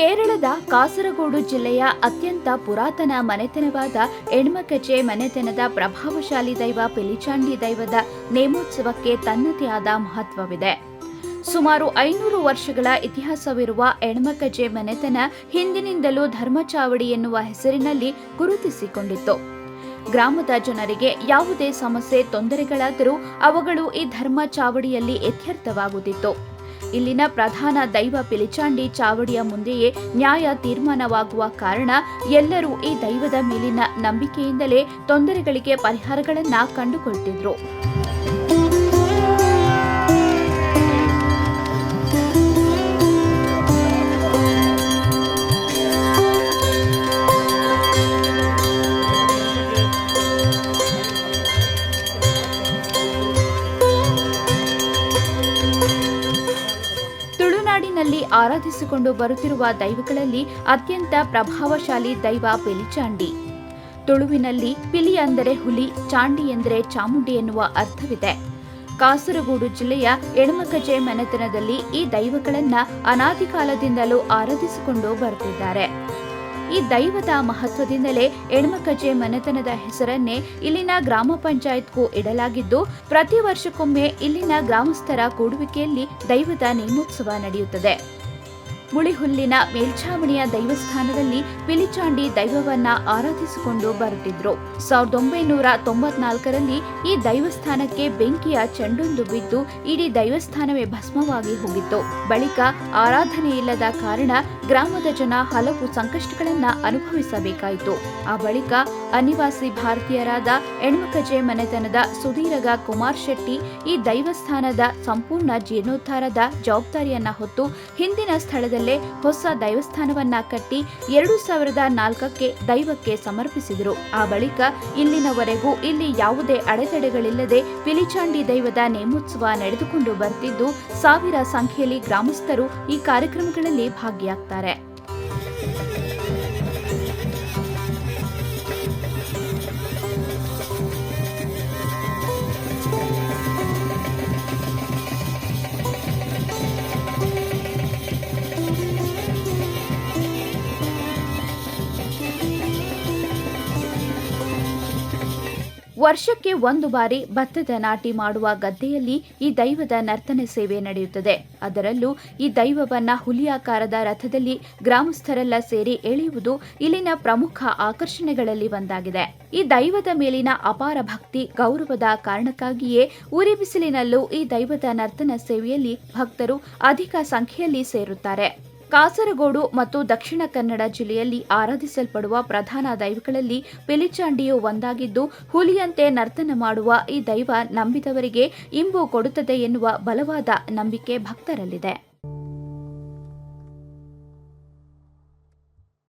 ಕೇರಳದ ಕಾಸರಗೋಡು ಜಿಲ್ಲೆಯ ಅತ್ಯಂತ ಪುರಾತನ ಮನೆತನವಾದ ಎಣ್ಮಕಚೆ ಮನೆತನದ ಪ್ರಭಾವಶಾಲಿ ದೈವ ಪಿಲಿಚಾಂಡಿ ದೈವದ ನೇಮೋತ್ಸವಕ್ಕೆ ತನ್ನದೇ ಆದ ಮಹತ್ವವಿದೆ. ಸುಮಾರು 500 ವರ್ಷಗಳ ಇತಿಹಾಸವಿರುವ ಎಣ್ಮಕಚೆ ಮನೆತನ ಹಿಂದಿನಿಂದಲೂ ಧರ್ಮಚಾವಡಿ ಎನ್ನುವ ಹೆಸರಿನಲ್ಲಿ ಗುರುತಿಸಿಕೊಂಡಿತ್ತು. ಗ್ರಾಮದ ಜನರಿಗೆ ಯಾವುದೇ ಸಮಸ್ಯೆ ತೊಂದರೆಗಳಾದರೂ ಅವುಗಳು ಈ ಧರ್ಮ ಚಾವಡಿಯಲ್ಲಿ ಇತ್ಯರ್ಥವಾಗುತ್ತಿತ್ತು. ಇಲ್ಲಿನ ಪ್ರಧಾನ ದೈವ ಪಿಲಿಚಾಂಡಿ ಚಾವಡಿಯ ಮುಂದೆಯೇ ನ್ಯಾಯ ತೀರ್ಮಾನವಾಗುವ ಕಾರಣ ಎಲ್ಲರೂ ಈ ದೈವದ ಮೇಲಿನ ನಂಬಿಕೆಯಿಂದಲೇ ತೊಂದರೆಗಳಿಗೆ ಪರಿಹಾರಗಳನ್ನ ಕಂಡುಕೊಳ್ತಿದ್ರು. ತುಳುನಾಡಿನಲ್ಲಿ ಆರಾಧಿಸಿಕೊಂಡು ಬರುತ್ತಿರುವ ದೈವಗಳಲ್ಲಿ ಅತ್ಯಂತ ಪ್ರಭಾವಶಾಲಿ ದೈವ ಪಿಲಿಚಾಂಡಿ. ತುಳುವಿನಲ್ಲಿ ಪಿಲಿ ಅಂದರೆ ಹುಲಿ, ಚಾಂಡಿ ಎಂದರೆ ಚಾಮುಂಡಿ ಎನ್ನುವ ಅರ್ಥವಿದೆ. ಕಾಸರಗೋಡು ಜಿಲ್ಲೆಯ ಎಣ್ಮಕಚೆ ಮನೆತನದಲ್ಲಿ ಈ ದೈವಗಳನ್ನ ಅನಾದಿ ಕಾಲದಿಂದಲೂ ಆರಾಧಿಸಿಕೊಂಡು ಬರುತ್ತಿದ್ದಾರೆ. ಈ ದೈವದ ಮಹತ್ವದಿಂದಲೇ ಎಣ್ಮಕಚೆ ಮನೆತನದ ಹೆಸರನ್ನೇ ಇಲ್ಲಿನ ಗ್ರಾಮ ಪಂಚಾಯತ್ಗೂ ಇಡಲಾಗಿದ್ದು, ಪ್ರತಿ ವರ್ಷಕ್ಕೊಮ್ಮೆ ಇಲ್ಲಿನ ಗ್ರಾಮಸ್ಥರ ಕೂಡುವಿಕೆಯಲ್ಲಿ ದೈವದ ನೇಮೋತ್ಸವ ನಡೆಯುತ್ತದೆ. ಮುಳಿಹುಲ್ಲಿನ ಮೇಲ್ಛಾವಣಿಯ ದೈವಸ್ಥಾನದಲ್ಲಿ ಪಿಲಿಚಾಂಡಿ ದೈವವನ್ನ ಆರಾಧಿಸಿಕೊಂಡು ಬರುತ್ತಿದ್ರು. 1994ರಲ್ಲಿ ಈ ದೈವಸ್ಥಾನಕ್ಕೆ ಬೆಂಕಿಯ ಚೆಂಡೊಂದು ಬಿದ್ದು ಇಡೀ ದೈವಸ್ಥಾನವೇ ಭಸ್ಮವಾಗಿ ಹೋಗಿತ್ತು. ಬಳಿಕ ಆರಾಧನೆ ಇಲ್ಲದ ಕಾರಣ ಗ್ರಾಮದ ಜನ ಹಲವು ಸಂಕಷ್ಟಗಳನ್ನ ಅನುಭವಿಸಬೇಕಾಯಿತು. ಆ ಬಳಿಕ ಅನಿವಾಸಿ ಭಾರತೀಯರಾದ ಎಣ್ಮಕಚೆ ಮನೆತನದ ಸುಧೀರಗ ಕುಮಾರ್ ಶೆಟ್ಟಿ ಈ ದೈವಸ್ಥಾನದ ಸಂಪೂರ್ಣ ಜೀರ್ಣೋದ್ಧಾರದ ಜವಾಬ್ದಾರಿಯನ್ನ ಹೊತ್ತು ಹಿಂದಿನ ಸ್ಥಳದಲ್ಲಿ ಹೊಸ ದೈವಸ್ಥಾನವನ್ನ ಕಟ್ಟಿ 2004ಕ್ಕೆ ದೈವಕ್ಕೆ ಸಮರ್ಪಿಸಿದರು. ಆ ಬಳಿಕ ಇಲ್ಲಿನವರೆಗೂ ಇಲ್ಲಿ ಯಾವುದೇ ಅಡೆತಡೆಗಳಿಲ್ಲದೆ ಪಿಲಿಚಾಂಡಿ ದೈವದ ನೇಮೋತ್ಸವ ನಡೆದುಕೊಂಡು ಬರ್ತಿದ್ದು, ಸಾವಿರ ಸಂಖ್ಯೆಯಲ್ಲಿ ಗ್ರಾಮಸ್ಥರು ಈ ಕಾರ್ಯಕ್ರಮಗಳಲ್ಲಿ ಭಾಗಿಯಾಗ್ತಾರೆ. ವರ್ಷಕ್ಕೆ ಒಂದು ಬಾರಿ ಭತ್ತದ ನಾಟಿ ಮಾಡುವ ಗದ್ದೆಯಲ್ಲಿ ಈ ದೈವದ ನರ್ತನೆ ಸೇವೆ ನಡೆಯುತ್ತದೆ. ಅದರಲ್ಲೂ ಈ ದೈವವನ್ನ ಹುಲಿಯಾಕಾರದ ರಥದಲ್ಲಿ ಗ್ರಾಮಸ್ಥರೆಲ್ಲ ಸೇರಿ ಎಳೆಯುವುದು ಇಲ್ಲಿನ ಪ್ರಮುಖ ಆಕರ್ಷಣೆಗಳಲ್ಲಿ ಒಂದಾಗಿದೆ. ಈ ದೈವದ ಮೇಲಿನ ಅಪಾರ ಭಕ್ತಿ, ಗೌರವದ ಕಾರಣಕ್ಕಾಗಿಯೇ ಉರಿ ಬಿಸಿಲಿನಲ್ಲೂ ಈ ದೈವದ ನರ್ತನ ಸೇವೆಯಲ್ಲಿ ಭಕ್ತರು ಅಧಿಕ ಸಂಖ್ಯೆಯಲ್ಲಿ ಸೇರುತ್ತಾರೆ. ಕಾಸರಗೋಡು ಮತ್ತು ದಕ್ಷಿಣ ಕನ್ನಡ ಜಿಲ್ಲೆಯಲ್ಲಿ ಆರಾಧಿಸಲ್ಪಡುವ ಪ್ರಧಾನ ದೈವಗಳಲ್ಲಿ ಪಿಲಿಚಾಂಡಿಯು ಒಂದಾಗಿದ್ದು, ಹುಲಿಯಂತೆ ನರ್ತನ ಮಾಡುವ ಈ ದೈವ ನಂಬಿದವರಿಗೆ ಇಂಬು ಕೊಡುತ್ತದೆ ಎನ್ನುವ ಬಲವಾದ ನಂಬಿಕೆ ಭಕ್ತರಲ್ಲಿದೆ.